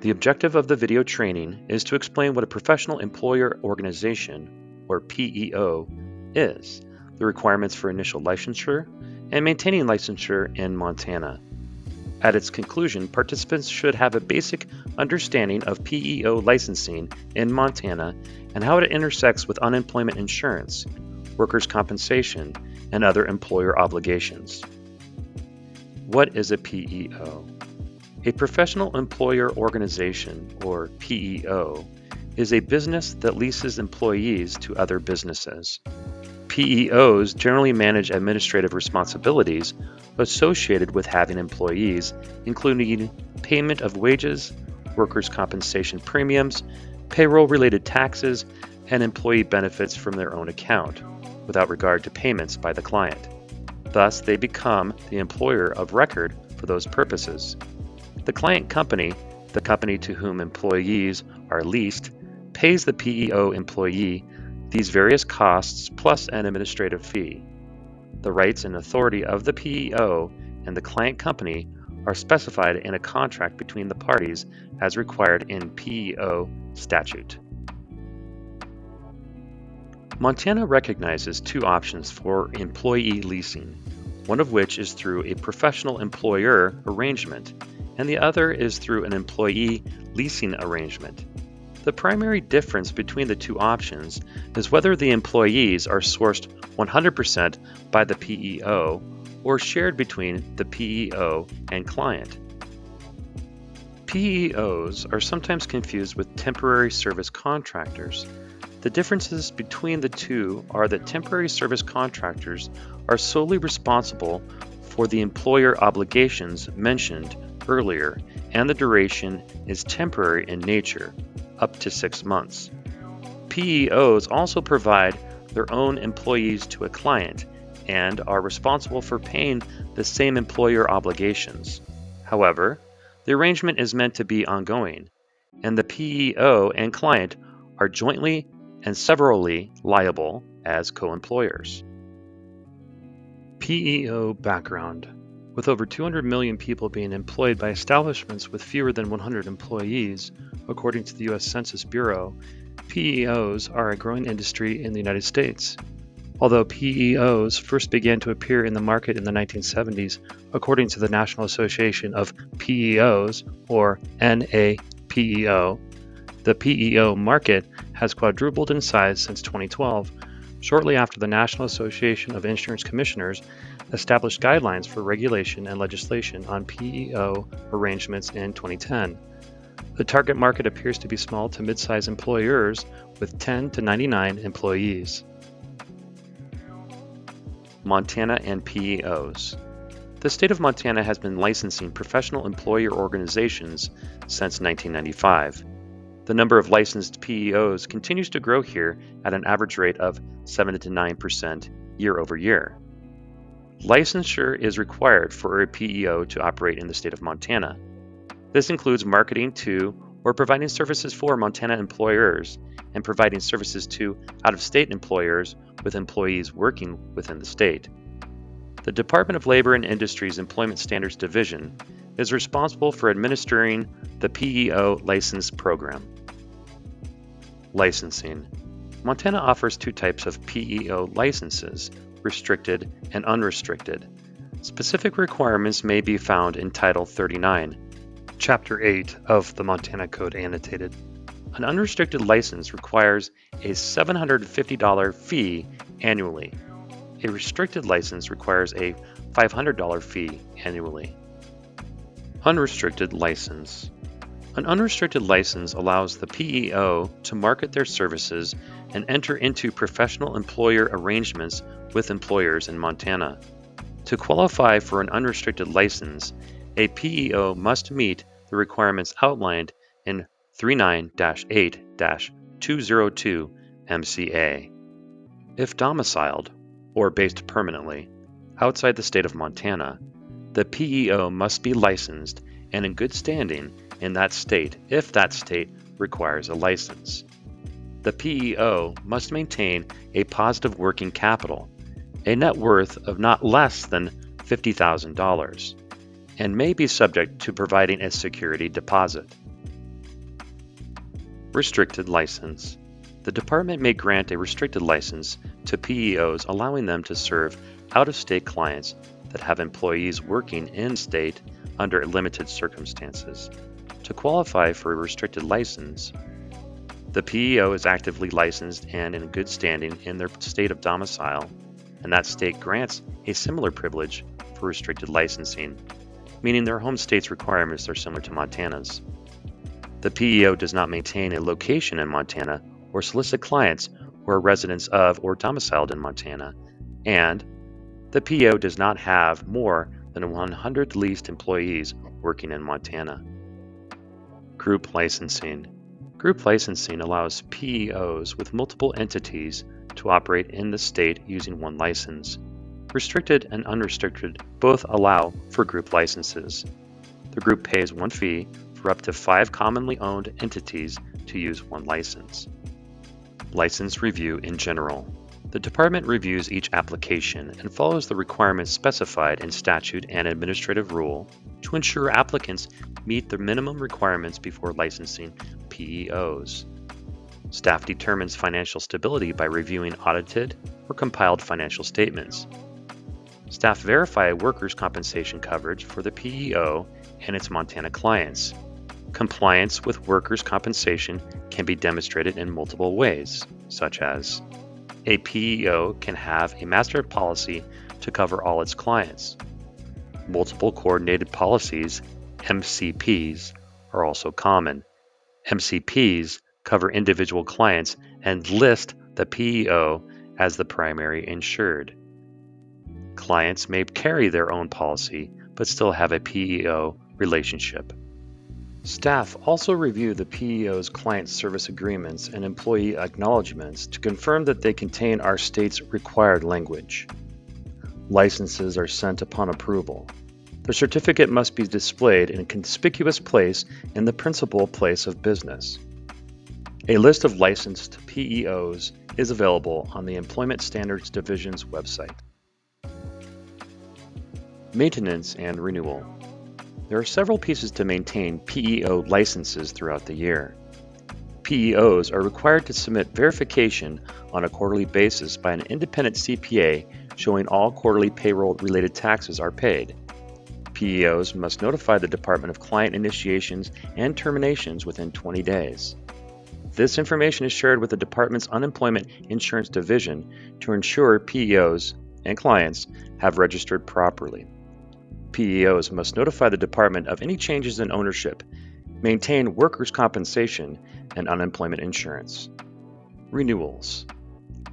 The objective of the video training is to explain what a professional employer organization, or PEO, is, the requirements for initial licensure, and maintaining licensure in Montana. At its conclusion, participants should have a basic understanding of PEO licensing in Montana and how it intersects with unemployment insurance, workers' compensation, and other employer obligations. What is a PEO? A professional employer organization, or PEO, is a business that leases employees to other businesses. PEOs generally manage administrative responsibilities associated with having employees, including payment of wages, workers' compensation premiums, payroll-related taxes, and employee benefits from their own account, without regard to payments by the client. Thus, they become the employer of record for those purposes. The client company, the company to whom employees are leased, pays the PEO employee these various costs plus an administrative fee. The rights and authority of the PEO and the client company are specified in a contract between the parties as required in PEO statute. Montana recognizes two options for employee leasing, one of which is through a professional employer arrangement, and the other is through an employee leasing arrangement. The primary difference between the two options is whether the employees are sourced 100% by the PEO or shared between the PEO and client. PEOs are sometimes confused with temporary service contractors. The differences between the two are that temporary service contractors are solely responsible for the employer obligations mentioned earlier, and the duration is temporary in nature, up to 6 months. PEOs also provide their own employees to a client and are responsible for paying the same employer obligations. However, the arrangement is meant to be ongoing, and the PEO and client are jointly and severally liable as co-employers. PEO background. With over 200 million people being employed by establishments with fewer than 100 employees, according to the U.S. Census Bureau, PEOs are a growing industry in the United States. Although PEOs first began to appear in the market in the 1970s, according to the National Association of PEOs, or NAPEO, the PEO market has quadrupled in size since 2012, shortly after the National Association of Insurance Commissioners established guidelines for regulation and legislation on PEO arrangements in 2010. The target market appears to be small to mid-size employers with 10 to 99 employees. Montana and PEOs. The state of Montana has been licensing professional employer organizations since 1995. The number of licensed PEOs continues to grow here at an average rate of 7 to 9% year over year. Licensure is required for a PEO to operate in the state of Montana. This includes marketing to or providing services for Montana employers and providing services to out-of-state employers with employees working within the state. The Department of Labor and Industry's Employment Standards Division is responsible for administering the PEO license program. Licensing. Montana offers two types of PEO licenses, restricted and unrestricted. Specific requirements may be found in Title 39, Chapter 8 of the Montana Code Annotated. An unrestricted license requires a $750 fee annually. A restricted license requires a $500 fee annually. Unrestricted license. An unrestricted license allows the PEO to market their services and enter into professional employer arrangements with employers in Montana. To qualify for an unrestricted license, a PEO must meet the requirements outlined in 39-8-202 MCA. If domiciled, or based permanently, outside the state of Montana, the PEO must be licensed and in good standing in that state if that state requires a license. The PEO must maintain a positive working capital, a net worth of not less than $50,000, and may be subject to providing a security deposit. Restricted license. The department may grant a restricted license to PEOs, allowing them to serve out-of-state clients that have employees working in-state under limited circumstances. To qualify for a restricted license, the PEO is actively licensed and in good standing in their state of domicile, and that state grants a similar privilege for restricted licensing, meaning their home state's requirements are similar to Montana's. The PEO does not maintain a location in Montana or solicit clients who are residents of or domiciled in Montana, and the PEO does not have more than 100 leased employees working in Montana. Group licensing. Group licensing allows PEOs with multiple entities to operate in the state using one license. Restricted and unrestricted both allow for group licenses. The group pays one fee for up to 5 commonly owned entities to use one license. License review in general. The department reviews each application and follows the requirements specified in statute and administrative rule to ensure applicants meet the minimum requirements before licensing PEOs. Staff determines financial stability by reviewing audited or compiled financial statements. Staff verify workers' compensation coverage for the PEO and its Montana clients. Compliance with workers' compensation can be demonstrated in multiple ways, such as a PEO can have a master policy to cover all its clients. Multiple coordinated policies, MCPs, are also common. MCPs cover individual clients and list the PEO as the primary insured. Clients may carry their own policy but still have a PEO relationship. Staff also review the PEO's client service agreements and employee acknowledgments to confirm that they contain our state's required language. Licenses are sent upon approval. The certificate must be displayed in a conspicuous place in the principal place of business. A list of licensed PEOs is available on the Employment Standards Division's website. Maintenance and renewal. There are several pieces to maintain PEO licenses throughout the year. PEOs are required to submit verification on a quarterly basis by an independent CPA showing all quarterly payroll-related taxes are paid. PEOs must notify the Department of client initiations and terminations within 20 days. This information is shared with the Department's Unemployment Insurance Division to ensure PEOs and clients have registered properly. PEOs must notify the department of any changes in ownership, maintain workers' compensation, and unemployment insurance. Renewals.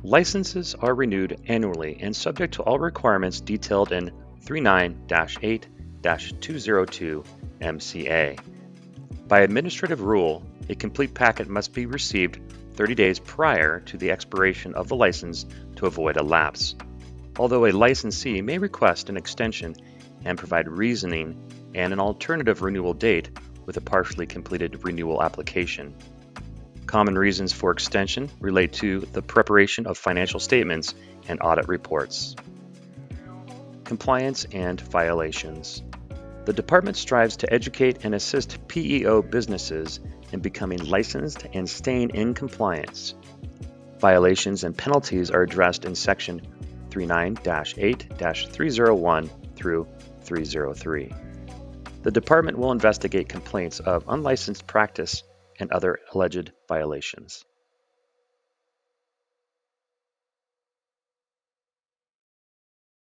Licenses are renewed annually and subject to all requirements detailed in 39-8-202 MCA. By administrative rule, a complete packet must be received 30 days prior to the expiration of the license to avoid a lapse, although a licensee may request an extension and provide reasoning and an alternative renewal date with a partially completed renewal application. Common reasons for extension relate to the preparation of financial statements and audit reports. Compliance and violations. The department strives to educate and assist PEO businesses in becoming licensed and staying in compliance. Violations and penalties are addressed in Section 39-8-301 through 303. The department will investigate complaints of unlicensed practice and other alleged violations.